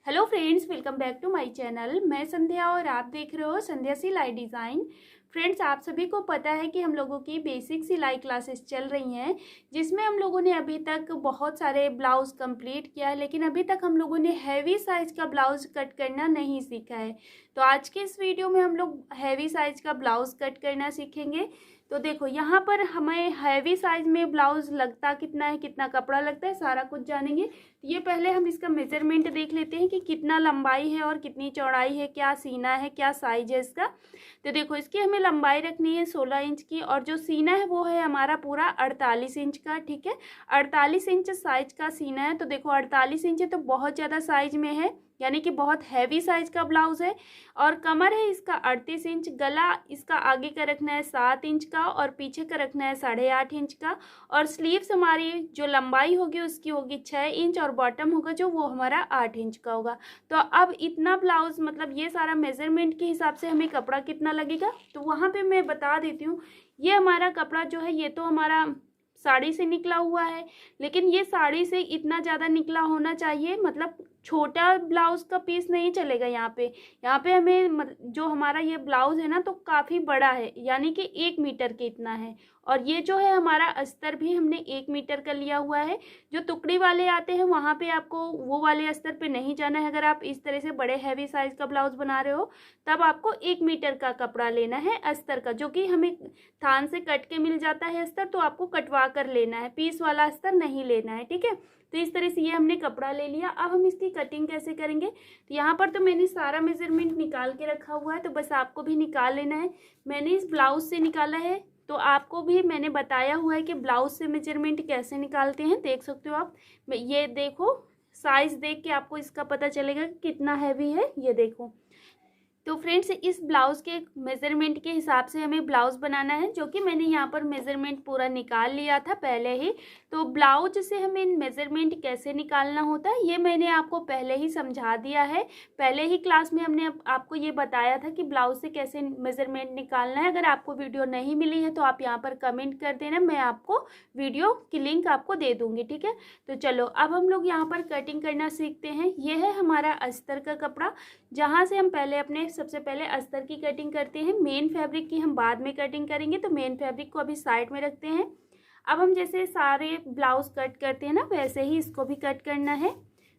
Hello friends, welcome back to my channel. मैं संध्या और आप देख रहे हो संध्या सिलाई डिज़ाइन। फ्रेंड्स, आप सभी को पता है कि हम लोगों की बेसिक सिलाई क्लासेस चल रही हैं, जिसमें हम लोगों ने अभी तक बहुत सारे ब्लाउज़ कंप्लीट किया है, लेकिन अभी तक हम लोगों ने हैवी साइज़ का ब्लाउज़ कट करना नहीं सीखा है। तो आज के इस वीडियो में हम लोग हैवी साइज़ का ब्लाउज़ कट करना सीखेंगे। तो देखो, यहाँ पर हमें हैवी साइज़ में ब्लाउज़ लगता कितना है, कितना कपड़ा लगता है, सारा कुछ जानेंगे। तो ये पहले हम इसका मेजरमेंट देख लेते हैं कि कितना लंबाई है और कितनी चौड़ाई है, क्या सीना है, क्या साइज है इसका। तो देखो, इसकी हमें लंबाई रखनी है 16 इंच की, और जो सीना है वो है हमारा पूरा 48 इंच का। ठीक है, 48 इंच साइज का सीना है। तो देखो, 48 इंच है तो बहुत ज़्यादा साइज में है, यानी कि बहुत हैवी साइज का ब्लाउज है। और कमर है इसका 38 इंच, गला इसका आगे का रखना है 7 इंच का और पीछे का रखना है 8.5 इंच का। और स्लीव्स हमारी जो लंबाई होगी उसकी होगी 6 इंच, और बॉटम होगा जो वो हमारा 8 इंच का होगा। तो अब इतना ब्लाउज, मतलब ये सारा मेजरमेंट के हिसाब से हमें कपड़ा कितना लगेगा, तो वहाँ पे मैं बता देती हूँ। ये हमारा कपड़ा जो है ये तो हमारा साड़ी से निकला हुआ है, लेकिन ये साड़ी से इतना ज़्यादा निकला होना चाहिए, मतलब छोटा ब्लाउज का पीस नहीं चलेगा। यहाँ पे हमें जो हमारा ये ब्लाउज है ना, तो काफ़ी बड़ा है, यानी कि 1 मीटर के इतना है। और ये जो है हमारा अस्तर भी हमने 1 मीटर का लिया हुआ है। जो टुकड़ी वाले आते हैं वहाँ पे आपको वो वाले अस्तर पे नहीं जाना है। अगर आप इस तरह से बड़े हैवी साइज का ब्लाउज बना रहे हो तब आपको 1 मीटर का कपड़ा लेना है अस्तर का, जो कि हमें थान से कट के मिल जाता है अस्तर, तो आपको कटवा कर लेना है, पीस वाला अस्तर नहीं लेना है। ठीक है, तो इस तरह से ये हमने कपड़ा ले लिया। अब हम इसकी कटिंग कैसे करेंगे, तो यहाँ पर तो मैंने सारा मेजरमेंट निकाल के रखा हुआ है, तो बस आपको भी निकाल लेना है। मैंने इस ब्लाउज से निकाला है, तो आपको भी मैंने बताया हुआ है कि ब्लाउज से मेजरमेंट कैसे निकालते हैं। देख सकते हो आप, ये देखो, साइज देख के आपको इसका पता चलेगा कि कितना हैवी है। ये देखो, तो फ्रेंड्स, इस ब्लाउज़ के मेज़रमेंट के हिसाब से हमें ब्लाउज़ बनाना है, जो कि मैंने यहाँ पर मेज़रमेंट पूरा निकाल लिया था पहले ही। तो ब्लाउज से हमें मेज़रमेंट कैसे निकालना होता है ये मैंने आपको पहले ही समझा दिया है। पहले ही क्लास में हमने आपको ये बताया था कि ब्लाउज से कैसे मेज़रमेंट निकालना है। अगर आपको वीडियो नहीं मिली है तो आप यहाँ पर कमेंट कर देना, मैं आपको वीडियो की लिंक आपको दे दूँगी। ठीक है, तो चलो अब हम लोग यहाँ पर कटिंग करना सीखते हैं। ये है हमारा अस्तर का कपड़ा, जहाँ से हम पहले अपने सबसे पहले अस्तर की कटिंग करते हैं। मेन फैब्रिक की हम बाद में कटिंग करेंगे, तो मेन फैब्रिक को अभी साइड में रखते हैं। अब हम जैसे सारे ब्लाउज कट करते हैं ना, वैसे ही इसको भी कट करना है।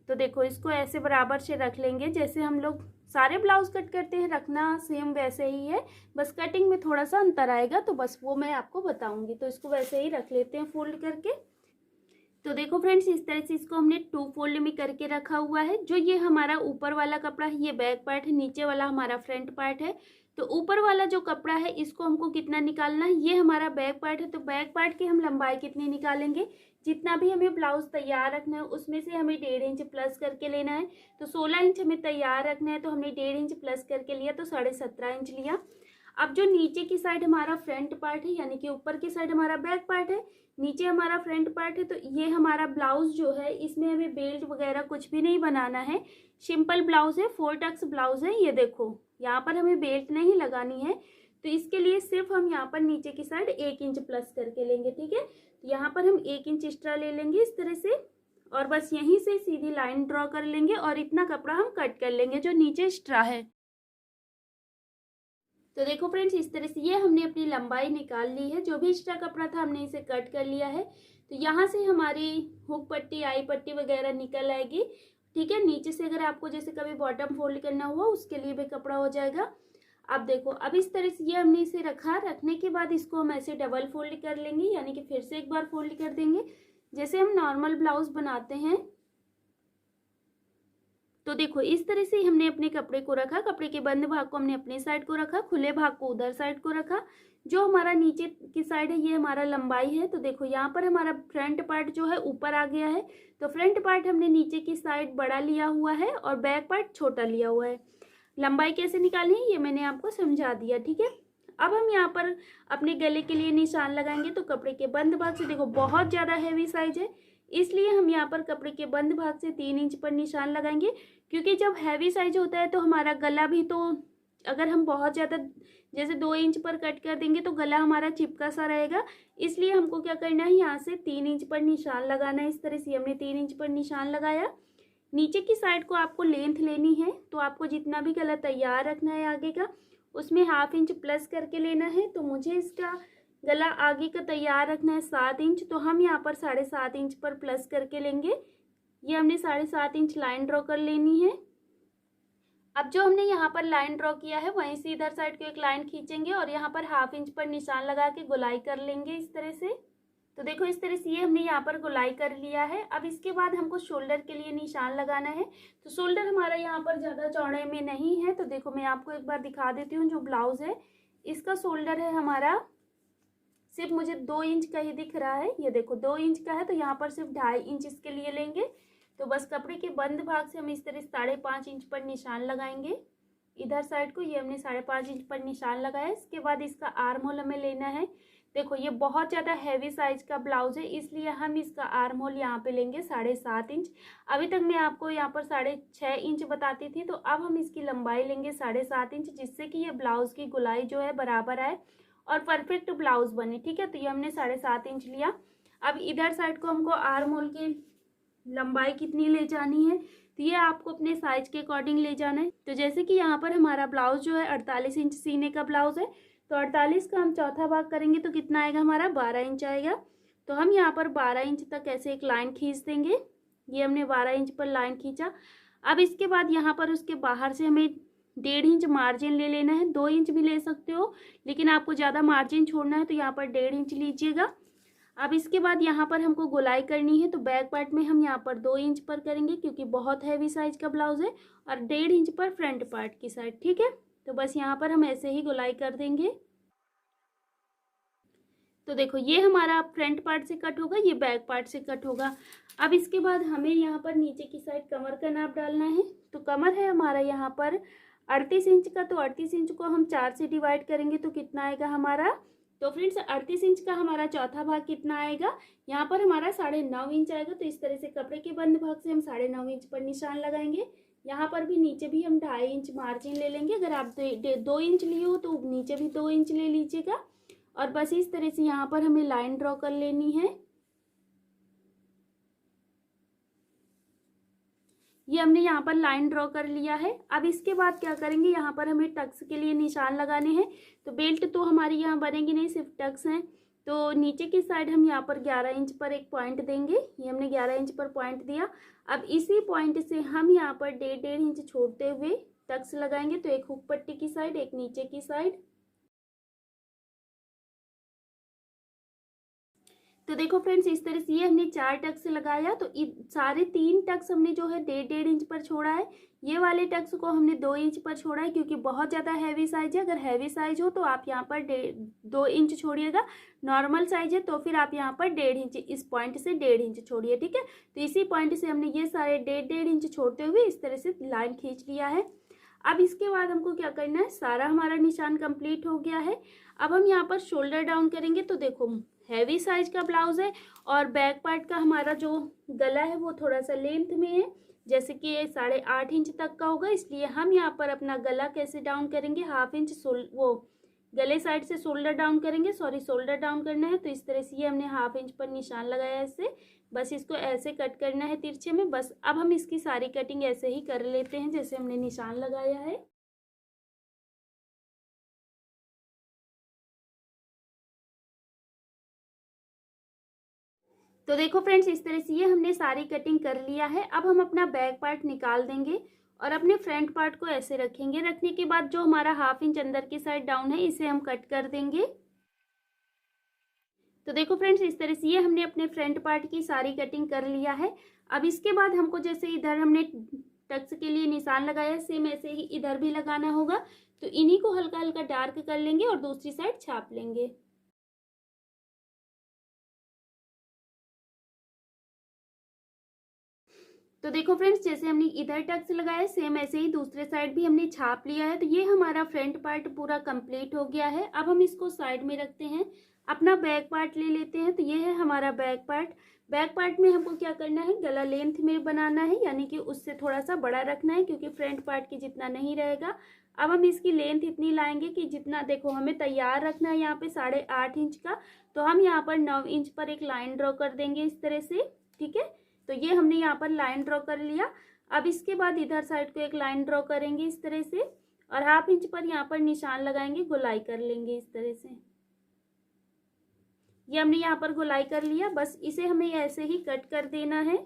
तो देखो, इसको ऐसे बराबर से रख लेंगे, जैसे हम लोग सारे ब्लाउज कट करते हैं, रखना सेम वैसे ही है, बस कटिंग में थोड़ा सा अंतर आएगा, तो बस वो मैं आपको बताऊंगी। तो इसको वैसे ही रख लेते हैं फोल्ड करके। तो देखो फ्रेंड्स, इस तरह से इसको हमने 2 फोल्ड में करके रखा हुआ है। जो ये हमारा ऊपर वाला कपड़ा है ये बैक पार्ट है, नीचे वाला हमारा फ्रंट पार्ट है। तो ऊपर वाला जो कपड़ा है इसको हमको कितना निकालना है, ये हमारा बैक पार्ट है, तो बैक पार्ट की हम लंबाई कितनी निकालेंगे, जितना भी हमें ब्लाउज तैयार रखना है उसमें से हमें 1.5 इंच प्लस करके लेना है। तो 16 इंच हमें तैयार रखना है, तो हमने 1.5 इंच प्लस करके लिया, तो 17.5 इंच लिया। अब जो नीचे की साइड हमारा फ्रंट पार्ट है, यानी कि ऊपर की साइड हमारा बैक पार्ट है, नीचे हमारा फ्रंट पार्ट है, तो ये हमारा ब्लाउज जो है इसमें हमें बेल्ट वगैरह कुछ भी नहीं बनाना है। सिंपल ब्लाउज है, 4 टक्स ब्लाउज है। ये देखो, यहाँ पर हमें बेल्ट नहीं लगानी है, तो इसके लिए सिर्फ हम यहाँ पर नीचे की साइड 1 इंच प्लस करके लेंगे। ठीक है, तो यहाँ पर हम 1 इंच एक्स्ट्रा ले लेंगे इस तरह से, और बस यहीं से सीधी लाइन ड्रॉ कर लेंगे, और इतना कपड़ा हम कट कर लेंगे जो नीचे एक्स्ट्रा है। तो देखो फ्रेंड्स, इस तरह से ये हमने अपनी लंबाई निकाल ली है। जो भी एक्स्ट्रा कपड़ा था हमने इसे कट कर लिया है। तो यहाँ से हमारी हुक पट्टी, आई पट्टी वगैरह निकल आएगी। ठीक है, नीचे से अगर आपको जैसे कभी बॉटम फोल्ड करना हुआ उसके लिए भी कपड़ा हो जाएगा। अब देखो, अब इस तरह से ये हमने इसे रखा, रखने के बाद इसको हम ऐसे डबल फोल्ड कर लेंगे, यानी कि फिर से एक बार फोल्ड कर देंगे, जैसे हम नॉर्मल ब्लाउज बनाते हैं। तो देखो, इस तरह से हमने अपने कपड़े को रखा, कपड़े के बंद भाग को हमने अपने साइड को रखा, खुले भाग को उधर साइड को रखा। जो हमारा नीचे की साइड है ये हमारा लंबाई है। तो देखो, यहाँ पर हमारा फ्रंट पार्ट जो है ऊपर आ गया है, तो फ्रंट पार्ट हमने नीचे की साइड बड़ा लिया हुआ है और बैक पार्ट छोटा लिया हुआ है। लंबाई कैसे निकालनी है ये मैंने आपको समझा दिया। ठीक है, अब हम यहाँ पर अपने गले के लिए निशान लगाएंगे। तो कपड़े के बंद भाग से, देखो बहुत ज़्यादा हैवी साइज है, इसलिए हम यहाँ पर कपड़े के बंद भाग से 3 इंच पर निशान लगाएंगे। क्योंकि जब हैवी साइज होता है तो हमारा गला भी, तो अगर हम बहुत ज़्यादा जैसे 2 इंच पर कट कर देंगे तो गला हमारा चिपका सा रहेगा। इसलिए हमको क्या करना है, यहाँ से 3 इंच पर निशान लगाना है। इस तरह से हमने 3 इंच पर निशान लगाया। नीचे की साइड को आपको लेंथ लेनी है, तो आपको जितना भी गला तैयार रखना है आगे का, उसमें 1/2 इंच प्लस करके लेना है। तो मुझे इसका गला आगे का तैयार रखना है 7 इंच, तो हम यहाँ पर 7.5 इंच पर प्लस करके लेंगे। ये हमने 7.5 इंच लाइन ड्रॉ कर लेनी है। अब जो हमने यहाँ पर लाइन ड्रॉ किया है वहीं से इधर साइड को एक लाइन खींचेंगे और यहाँ पर 1/2 इंच पर निशान लगा के गोलाई कर लेंगे इस तरह से। तो देखो इस तरह से ये हमने यहाँ पर गोलाई कर लिया है। अब इसके बाद हमको शोल्डर के लिए निशान लगाना है। तो शोल्डर हमारा यहाँ पर ज़्यादा चौड़े में नहीं है, तो देखो मैं आपको एक बार दिखा देती हूँ। जो ब्लाउज है इसका शोल्डर है हमारा सिर्फ मुझे 2 इंच का ही दिख रहा है। ये देखो 2 इंच का है, तो यहाँ पर सिर्फ 2.5 इंच इसके लिए लेंगे। तो बस कपड़े के बंद भाग से हम इस तरह 5.5 इंच पर निशान लगाएंगे इधर साइड को। ये हमने 5.5 इंच पर निशान लगाया। इसके बाद इसका आर्म होल हमें लेना है। देखो ये बहुत ज़्यादा हैवी साइज का ब्लाउज है, इसलिए हम इसका आर्म होल यहाँ पे लेंगे 7.5 इंच। अभी तक मैं आपको यहाँ पर 6.5 इंच बताती थी, तो अब हम इसकी लंबाई लेंगे 7.5 इंच, जिससे कि ये ब्लाउज की गोलाई जो है बराबर आए और परफेक्ट ब्लाउज बने। ठीक है, तो ये हमने 7.5 इंच लिया। अब इधर साइड को हमको आर्म होल की लंबाई कितनी ले जानी है, तो ये आपको अपने साइज के अकॉर्डिंग ले जाना है। तो जैसे कि यहाँ पर हमारा ब्लाउज जो है 48 इंच सीने का ब्लाउज है, तो 48 का हम चौथा भाग करेंगे तो कितना आएगा हमारा 12 इंच आएगा। तो हम यहाँ पर 12 इंच तक ऐसे एक लाइन खींच देंगे। ये हमने 12 इंच पर लाइन खींचा। अब इसके बाद यहाँ पर उसके बाहर से हमें 1.5 इंच मार्जिन ले लेना है। 2 इंच भी ले सकते हो, लेकिन आपको ज़्यादा मार्जिन छोड़ना है तो यहाँ पर 1.5 इंच लीजिएगा। अब इसके बाद यहाँ पर हमको गोलाई करनी है, तो बैक पार्ट में हम यहाँ पर 2 इंच पर करेंगे क्योंकि बहुत हैवी साइज का ब्लाउज है, और 1.5 इंच पर फ्रंट पार्ट की साइड। ठीक है, तो बस यहाँ पर हम ऐसे ही गोलाई कर देंगे। तो देखो ये हमारा फ्रंट पार्ट से कट होगा, ये बैक पार्ट से कट होगा। अब इसके बाद हमें यहाँ पर नीचे की साइड कमर का नाप डालना है। तो कमर है हमारा यहाँ पर 38 इंच का, तो 38 इंच को हम 4 से डिवाइड करेंगे तो कितना आएगा हमारा। तो फ्रेंड्स 38 इंच का हमारा चौथा भाग कितना आएगा, यहाँ पर हमारा 9.5 इंच आएगा। तो इस तरह से कपड़े के बंद भाग से हम 9.5 इंच पर निशान लगाएंगे। यहाँ पर भी नीचे भी हम 2.5 इंच मार्जिन ले लेंगे। अगर आप 2 इंच लिए हो तो नीचे भी 2 इंच ले लीजिएगा, और बस इस तरह से यहाँ पर हमें लाइन ड्रॉ कर लेनी है। ये हमने यहाँ पर लाइन ड्रॉ कर लिया है। अब इसके बाद क्या करेंगे, यहाँ पर हमें टक्स के लिए निशान लगाने हैं। तो बेल्ट तो हमारी यहाँ बनेगी नहीं, सिर्फ टक्स हैं। तो नीचे की साइड हम यहाँ पर 11 इंच पर एक पॉइंट देंगे। ये हमने 11 इंच पर पॉइंट दिया। अब इसी पॉइंट से हम यहाँ पर 1.5 इंच छोड़ते हुए टक्स लगाएंगे। तो एक हुक पट्टी की साइड, एक नीचे की साइड। तो देखो फ्रेंड्स इस तरह से ये हमने 4 टक्स लगाया। तो सारे 3 टक्स हमने जो है 1.5 इंच पर छोड़ा है। ये वाले टक्स को हमने 2 इंच पर छोड़ा है क्योंकि बहुत ज़्यादा हैवी साइज है। अगर हैवी साइज हो तो आप यहाँ पर 2 इंच छोड़िएगा। नॉर्मल साइज है तो फिर आप यहाँ पर 1.5 इंच, इस पॉइंट से 1.5 इंच छोड़िए। ठीक है, तो इसी पॉइंट से हमने ये सारे 1.5 इंच छोड़ते हुए इस तरह से लाइन खींच लिया है। अब इसके बाद हमको क्या करना है, सारा हमारा निशान कंप्लीट हो गया है। अब हम यहाँ पर शोल्डर डाउन करेंगे। तो देखो हैवी साइज का ब्लाउज है और बैक पार्ट का हमारा जो गला है वो थोड़ा सा लेंथ में है, जैसे कि ये 8.5 इंच तक का होगा। इसलिए हम यहाँ पर अपना गला कैसे डाउन करेंगे, 1/2 इंच वो गले साइड से शोल्डर डाउन करेंगे। शोल्डर डाउन करना है। तो इस तरह से ये हमने 1/2 इंच पर निशान लगाया ऐसे। बस इसको ऐसे कट करना है तिरछे में। बस अब हम इसकी सारी कटिंग ऐसे ही कर लेते हैं जैसे हमने निशान लगाया है। तो देखो फ्रेंड्स इस तरह से ये हमने सारी कटिंग कर लिया है। अब हम अपना बैक पार्ट निकाल देंगे और अपने फ्रंट पार्ट को ऐसे रखेंगे। रखने के बाद जो हमारा 1/2 इंच अंदर की साइड डाउन है इसे हम कट कर देंगे। तो देखो फ्रेंड्स इस तरह से ये हमने अपने फ्रंट पार्ट की सारी कटिंग कर लिया है। अब इसके बाद हमको जैसे इधर हमने टक्स के लिए निशान लगाया, सेम ऐसे ही इधर भी लगाना होगा। तो इन्हीं को हल्का हल्का डार्क कर लेंगे और दूसरी साइड छाप लेंगे। तो देखो फ्रेंड्स जैसे हमने इधर टक्स लगाया सेम ऐसे ही दूसरे साइड भी हमने छाप लिया है। तो ये हमारा फ्रंट पार्ट पूरा कंप्लीट हो गया है। अब हम इसको साइड में रखते हैं, अपना बैक पार्ट ले लेते हैं। तो ये है हमारा बैक पार्ट। बैक पार्ट में हमको क्या करना है, गला लेंथ में बनाना है, यानी कि उससे थोड़ा सा बड़ा रखना है क्योंकि फ्रंट पार्ट की जितना नहीं रहेगा। अब हम इसकी लेंथ इतनी लाएंगे कि जितना, देखो हमें तैयार रखना है यहाँ पे 8.5 इंच का, तो हम यहाँ पर 9 इंच पर एक लाइन ड्रॉ कर देंगे इस तरह से। ठीक है, तो ये हमने यहाँ पर लाइन ड्रॉ कर लिया। अब इसके बाद इधर साइड को एक लाइन ड्रॉ करेंगे इस तरह से, और 1/2 इंच पर यहाँ पर निशान लगाएंगे, गोलाई कर लेंगे इस तरह से। ये हमने यहाँ पर गोलाई कर लिया, बस इसे हमें ऐसे ही कट कर देना है।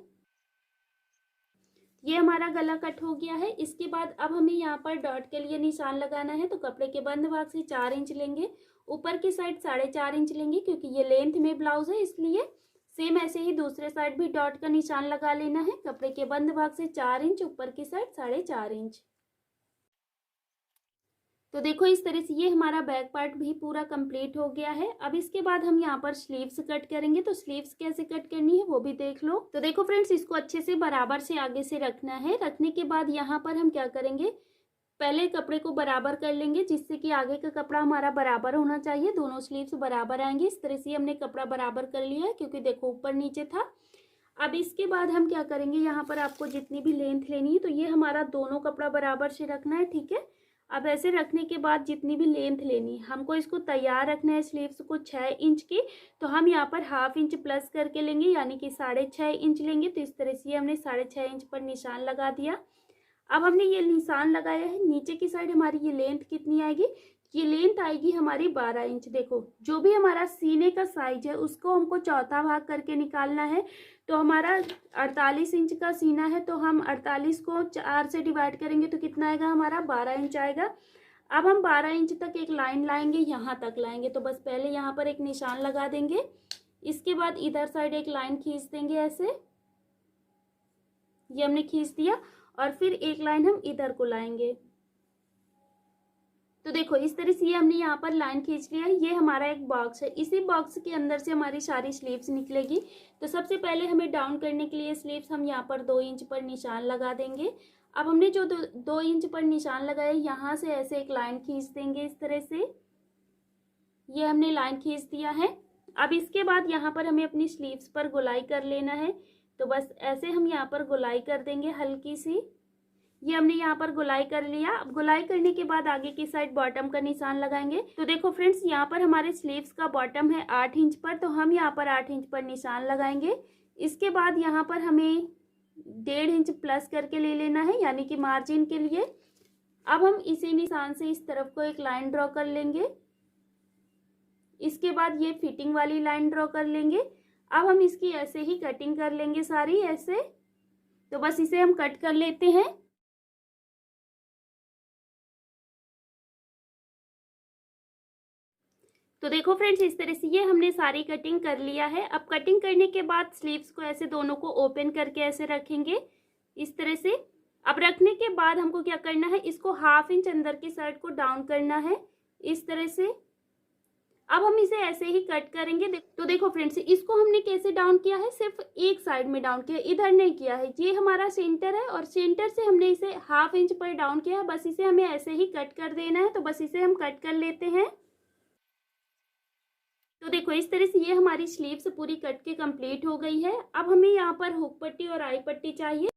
ये हमारा गला कट हो गया है। इसके बाद अब हमें यहाँ पर डॉट के लिए निशान लगाना है, तो कपड़े के बंद भाग से 4 इंच लेंगे, ऊपर की साइड 4.5 इंच लेंगे, क्योंकि ये लेंथ में ब्लाउज है इसलिए। सेम ऐसे ही दूसरे साइड भी डॉट का निशान लगा लेना है, कपड़े के बंद भाग से 4 इंच, ऊपर की साइड 4.5 इंच। तो देखो इस तरह से ये हमारा बैक पार्ट भी पूरा कंप्लीट हो गया है। अब इसके बाद हम यहाँ पर स्लीव्स कट करेंगे, तो स्लीव्स कैसे कट करनी है वो भी देख लो। तो देखो फ्रेंड्स, इसको अच्छे से बराबर से आगे से रखना है। रखने के बाद यहाँ पर हम क्या करेंगे, पहले कपड़े को बराबर कर लेंगे, जिससे कि आगे का कपड़ा हमारा बराबर होना चाहिए, दोनों स्लीव्स बराबर आएंगे। इस तरह से हमने कपड़ा बराबर कर लिया है, क्योंकि देखो ऊपर नीचे था। अब इसके बाद हम क्या करेंगे, यहाँ पर आपको जितनी भी लेंथ लेनी है, तो ये हमारा दोनों कपड़ा बराबर से रखना है, ठीक है। अब ऐसे रखने के बाद जितनी भी लेंथ लेनी है, हमको इसको तैयार रखना है स्लीव्स को 6 इंच की, तो हम यहाँ पर 1/2 इंच प्लस करके लेंगे, यानी कि 6.5 इंच लेंगे। तो इस तरह से हमने 6.5 इंच पर निशान लगा दिया। अब हमने ये निशान लगाया है, नीचे की साइड हमारी ये लेंथ कितनी आएगी, ये लेंथ आएगी हमारी 12 इंच। देखो जो भी हमारा सीने का साइज है उसको हमको चौथा भाग करके निकालना है। तो हमारा 48 इंच का सीना है, तो हम 48 को 4 से डिवाइड करेंगे तो कितना आएगा, हमारा 12 इंच आएगा। अब हम 12 इंच तक एक लाइन लाएंगे, यहाँ तक लाएंगे, तो बस पहले यहाँ पर एक निशान लगा देंगे। इसके बाद इधर साइड एक लाइन खींच देंगे ऐसे, ये हमने खींच दिया, और फिर एक लाइन हम इधर को लाएंगे। तो देखो इस तरह से ये हमने यहाँ पर लाइन खींच लिया है। ये हमारा एक बॉक्स है, इसी बॉक्स के अंदर से हमारी सारी स्लीव्स निकलेगी। तो सबसे पहले हमें डाउन करने के लिए स्लीव्स हम यहाँ पर 2 इंच पर निशान लगा देंगे। अब हमने जो 2 इंच पर निशान लगाया, यहाँ से ऐसे एक लाइन खींच देंगे इस तरह से, ये हमने लाइन खींच दिया है। अब इसके बाद यहाँ पर हमें अपनी स्लीव्स पर गोलाई कर लेना है, तो बस ऐसे हम यहाँ पर गोलाई कर देंगे हल्की सी। ये हमने यहाँ पर गोलाई कर लिया। अब गोलाई करने के बाद आगे की साइड बॉटम का निशान लगाएंगे। तो देखो फ्रेंड्स, यहाँ पर हमारे स्लीव्स का बॉटम है 8 इंच पर, तो हम यहाँ पर 8 इंच पर निशान लगाएंगे। इसके बाद यहाँ पर हमें 1.5 इंच प्लस करके ले लेना है, यानी कि मार्जिन के लिए। अब हम इसी निशान से इस तरफ को एक लाइन ड्रॉ कर लेंगे। इसके बाद ये फिटिंग वाली लाइन ड्रॉ कर लेंगे। अब हम इसकी ऐसे ही कटिंग कर लेंगे सारी ऐसे। तो बस इसे हम कट कर लेते हैं। तो देखो फ्रेंड्स, इस तरह से ये हमने सारी कटिंग कर लिया है। अब कटिंग करने के बाद स्लीव्स को ऐसे दोनों को ओपन करके ऐसे रखेंगे इस तरह से। अब रखने के बाद हमको क्या करना है, इसको 1/2 इंच अंदर की साइड को डाउन करना है इस तरह से। अब हम इसे ऐसे ही कट करेंगे। तो देखो फ्रेंड्स, इसको हमने कैसे डाउन किया है, सिर्फ एक साइड में डाउन किया, इधर नहीं किया है। ये हमारा सेंटर है और सेंटर से हमने इसे 1/2 इंच पर डाउन किया है। बस इसे हमें ऐसे ही कट कर देना है। तो बस इसे हम कट कर लेते हैं। तो देखो इस तरह से ये हमारी स्लीव्स पूरी कट के कंप्लीट हो गई है। अब हमें यहाँ पर हुक पट्टी और आई पट्टी चाहिए।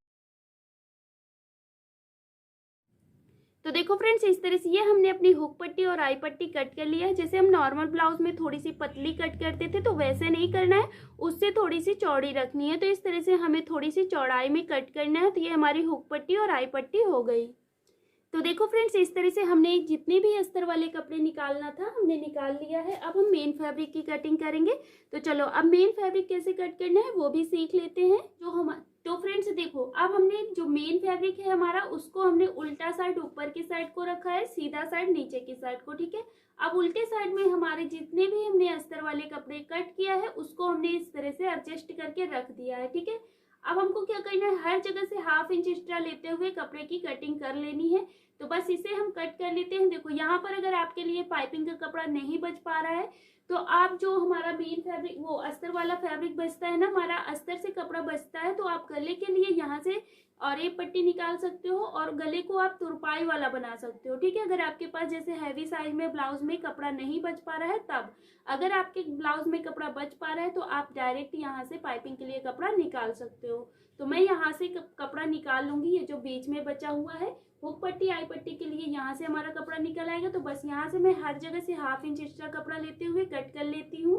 तो देखो फ्रेंड्स, इस तरह से ये हमने अपनी हुक पट्टी और आई पट्टी कट कर लिया है। जैसे हम नॉर्मल ब्लाउज में थोड़ी सी पतली कट करते थे, तो वैसे नहीं करना है, उससे थोड़ी सी चौड़ी रखनी है। तो इस तरह से हमें थोड़ी सी चौड़ाई में कट करना है। तो ये हमारी हुक पट्टी और आई पट्टी हो गई। तो देखो फ्रेंड्स, इस तरह से हमने जितने भी अस्तर वाले कपड़े निकालना था हमने निकाल लिया है। अब हम मेन फैब्रिक की कटिंग करेंगे। तो चलो अब मेन फैब्रिक कैसे कट करना है वो भी सीख लेते हैं। तो फ्रेंड्स देखो, अब हमने जो मेन फैब्रिक है हमारा, उसको हमने उल्टा साइड ऊपर की साइड को रखा है, सीधा साइड नीचे की साइड को, ठीक है। अब उल्टे साइड में हमारे जितने भी हमने अस्तर वाले कपड़े कट किया है उसको हमने इस तरह से एडजस्ट करके रख दिया है, ठीक है। अब हमको क्या करना है, हर जगह से 1/2 इंच एक्स्ट्रा लेते हुए कपड़े की कटिंग कर लेनी है। तो बस इसे हम कट कर लेते हैं। देखो यहाँ पर अगर आपके लिए पाइपिंग का कपड़ा नहीं बच पा रहा है, तो आप जो हमारा मेन फैब्रिक वो अस्तर वाला फैब्रिक बचता है ना, हमारा अस्तर से कपड़ा बचता है, तो आप गले के लिए यहाँ से और एक पट्टी निकाल सकते हो और गले को आप तुरपाई वाला बना सकते हो, ठीक है। अगर आपके पास जैसे हैवी साइज में ब्लाउज में कपड़ा नहीं बच पा रहा है तब, अगर आपके ब्लाउज में कपड़ा बच पा रहा है तो आप डायरेक्ट यहाँ से पाइपिंग के लिए कपड़ा निकाल सकते हो। तो मैं यहाँ से कपड़ा निकाल लूंगी, ये जो बीच में बचा हुआ है हुक पट्टी आई पट्टी के लिए यहाँ से हमारा कपड़ा निकल आएगा। तो बस यहाँ से मैं हर जगह से 1/2 इंच एक्स्ट्रा कपड़ा लेते हुए कट कर लेती हूँ।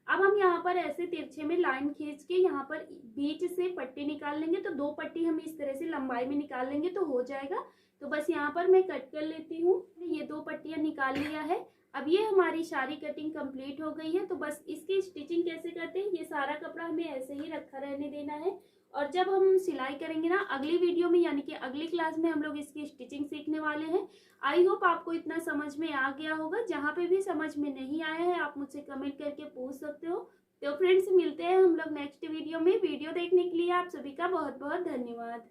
अब हम यहाँ पर ऐसे तिरछे में लाइन खींच के यहाँ पर बीच से पट्टी निकाल लेंगे। तो 2 पट्टी हम इस तरह से लंबाई में निकाल लेंगे तो हो जाएगा। तो बस यहाँ पर मैं कट कर लेती हूँ। ये 2 पट्टियां निकाल लिया है। अब ये हमारी सारी कटिंग कंप्लीट हो गई है। तो बस इसकी स्टिचिंग कैसे करते हैं, ये सारा कपड़ा हमें ऐसे ही रखा रहने देना है। और जब हम सिलाई करेंगे ना अगली वीडियो में, यानी कि अगली क्लास में, हम लोग इसकी स्टिचिंग सीखने वाले हैं। आई होप आपको इतना समझ में आ गया होगा। जहाँ पे भी समझ में नहीं आया है आप मुझसे कमेंट करके पूछ सकते हो। तो फ्रेंड्स, मिलते हैं हम लोग नेक्स्ट वीडियो में। वीडियो देखने के लिए आप सभी का बहुत बहुत धन्यवाद।